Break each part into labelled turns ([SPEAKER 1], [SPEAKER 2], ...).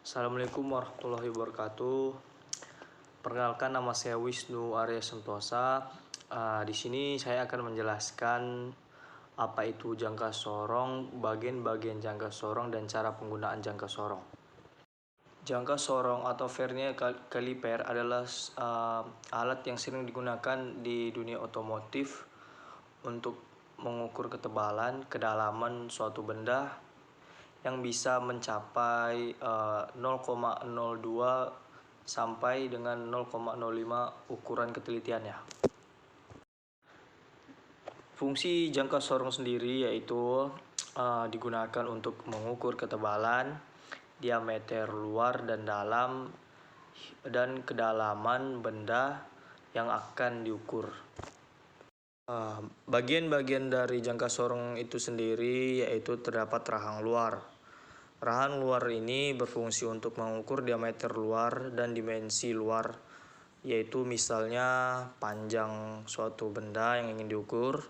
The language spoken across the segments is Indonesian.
[SPEAKER 1] Assalamualaikum warahmatullahi wabarakatuh. Perkenalkan, nama saya Wisnu Arya Sentosa. Di sini saya akan menjelaskan apa itu jangka sorong, bagian-bagian jangka sorong, dan cara penggunaan jangka sorong. Jangka sorong atau vernier caliper adalah alat yang sering digunakan di dunia otomotif untuk mengukur ketebalan, kedalaman suatu benda yang bisa mencapai 0,02 sampai dengan 0,05 ukuran ketelitiannya. Fungsi jangka sorong sendiri yaitu digunakan untuk mengukur ketebalan, diameter luar dan dalam, dan kedalaman benda yang akan diukur. Bagian-bagian dari jangka sorong itu sendiri yaitu terdapat rahang luar. Rahang luar ini berfungsi untuk mengukur diameter luar dan dimensi luar, yaitu misalnya panjang suatu benda yang ingin diukur,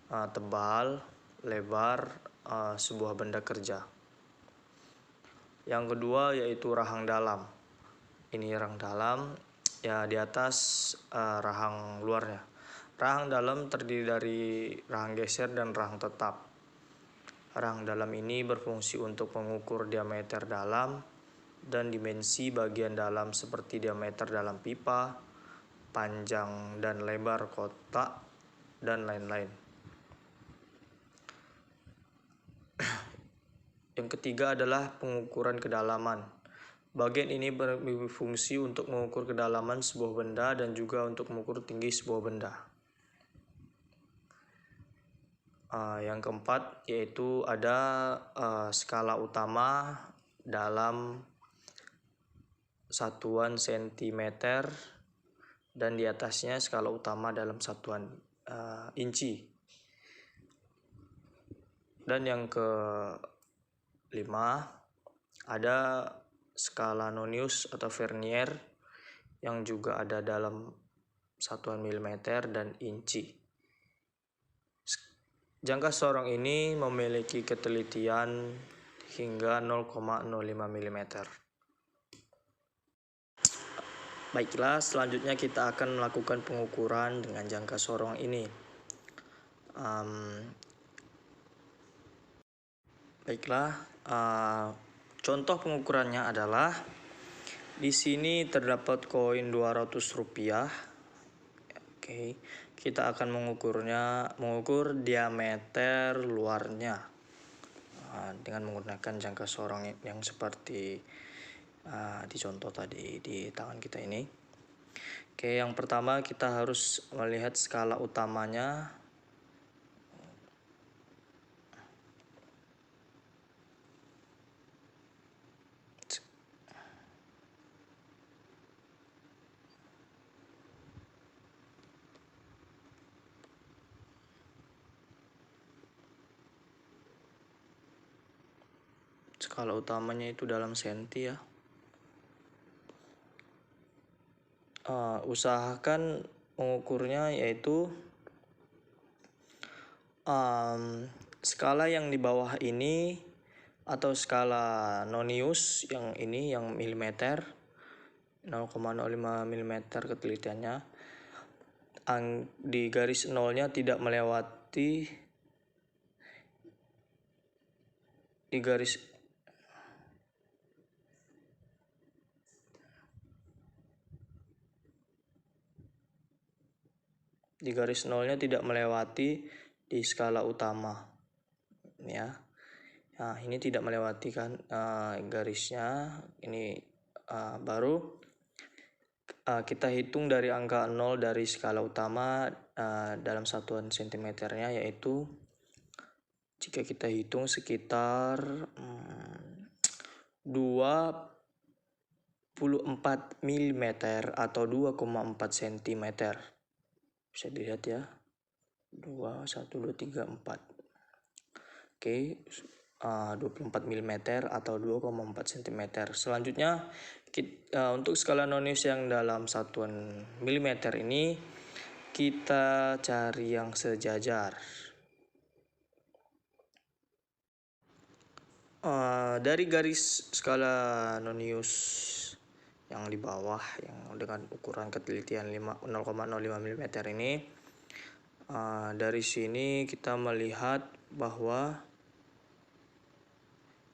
[SPEAKER 1] tebal, lebar sebuah benda kerja. Yang kedua yaitu rahang dalam. Ini rahang dalam ya di atas rahang luarnya. Rahang dalam terdiri dari rahang geser dan rahang tetap. Rahang dalam ini berfungsi untuk mengukur diameter dalam dan dimensi bagian dalam seperti diameter dalam pipa, panjang dan lebar kotak, dan lain-lain. Yang ketiga adalah pengukuran kedalaman. Bagian ini berfungsi untuk mengukur kedalaman sebuah benda dan juga untuk mengukur tinggi sebuah benda. Yang keempat yaitu ada skala utama dalam satuan sentimeter dan di atasnya skala utama dalam satuan inci. Dan yang kelima ada skala nonius atau vernier yang juga ada dalam satuan milimeter dan inci. Jangka sorong ini memiliki ketelitian hingga 0,05 mm. Baiklah, selanjutnya kita akan melakukan pengukuran dengan jangka sorong ini. Contoh pengukurannya adalah di sini terdapat koin 200 rupiah. Kita akan mengukur diameter luarnya dengan menggunakan jangka sorong yang seperti di contoh tadi di tangan kita ini. Yang pertama kita harus melihat skala utamanya. Skala utamanya itu dalam senti ya. Usahakan mengukurnya yaitu skala yang di bawah ini atau skala nonius yang ini yang milimeter 0,05 mm ketelitiannya. Di garis nolnya tidak melewati di garis nolnya tidak melewati di skala utama ya. Nah, ini tidak melewati kan garisnya. Ini baru kita hitung dari angka 0 dari skala utama dalam satuan sentimeternya, yaitu jika kita hitung sekitar 24 mm atau 2,4 cm. Bisa dilihat ya, 2, 1, 2, 3, 4. 24 mm atau 2,4 cm. Selanjutnya untuk skala nonius yang dalam satuan milimeter ini kita cari yang sejajar. Dari garis skala Nonius yang di bawah yang dengan ukuran ketelitian 0,05 mm ini, dari sini kita melihat bahwa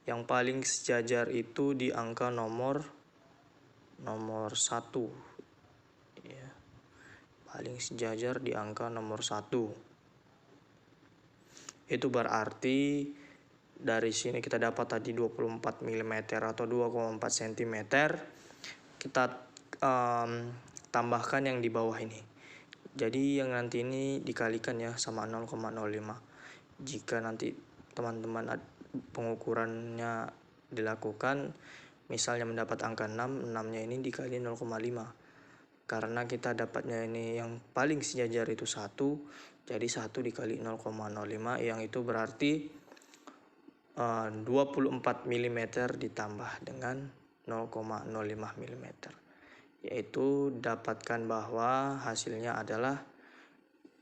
[SPEAKER 1] yang paling sejajar itu di angka nomor 1 ya. Paling sejajar di angka nomor 1. Itu berarti dari sini kita dapat tadi 24 mm atau 2,4 cm. Kita tambahkan yang di bawah ini. Jadi yang nanti ini dikalikan ya sama 0,05. Jika nanti teman-teman pengukurannya dilakukan, misalnya mendapat angka 6, 6-nya ini dikali 0,5. Karena kita dapatnya ini yang paling sejajar itu 1, jadi 1 dikali 0,05 yang itu berarti 24 mm ditambah dengan 0,05 mm. Yaitu dapatkan bahwa hasilnya adalah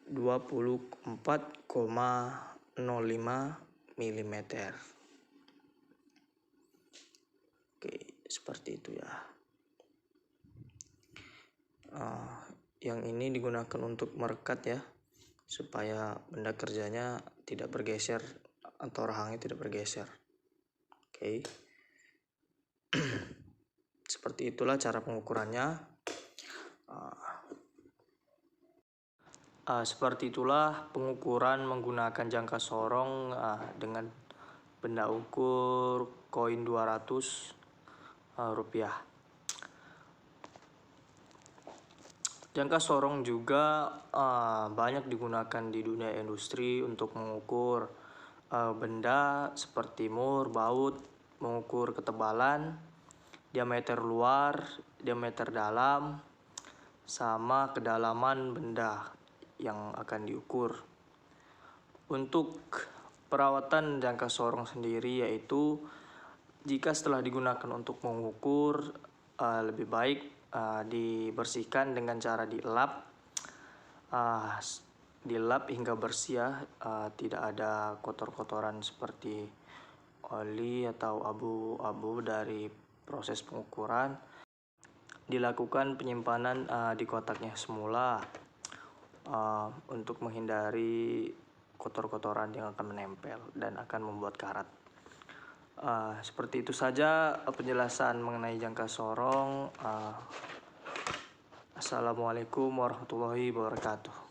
[SPEAKER 1] 24,05 mm. Oke, seperti itu ya. Yang ini digunakan untuk merekat ya, supaya benda kerjanya tidak bergeser atau rahangnya tidak bergeser. Oke. Seperti itulah cara pengukurannya. Seperti itulah pengukuran menggunakan jangka sorong dengan benda ukur koin 200 rupiah. Jangka sorong juga banyak digunakan di dunia industri untuk mengukur benda seperti mur, baut, mengukur ketebalan, diameter luar, diameter dalam, sama kedalaman benda yang akan diukur. Untuk perawatan jangka sorong sendiri yaitu jika setelah digunakan untuk mengukur, lebih baik dibersihkan dengan cara dilap hingga bersih ya, tidak ada kotor-kotoran seperti oli atau abu-abu dari proses pengukuran. Dilakukan penyimpanan di kotaknya semula untuk menghindari kotor-kotoran yang akan menempel dan akan membuat karat. Seperti itu saja penjelasan mengenai jangka sorong. Assalamualaikum warahmatullahi wabarakatuh.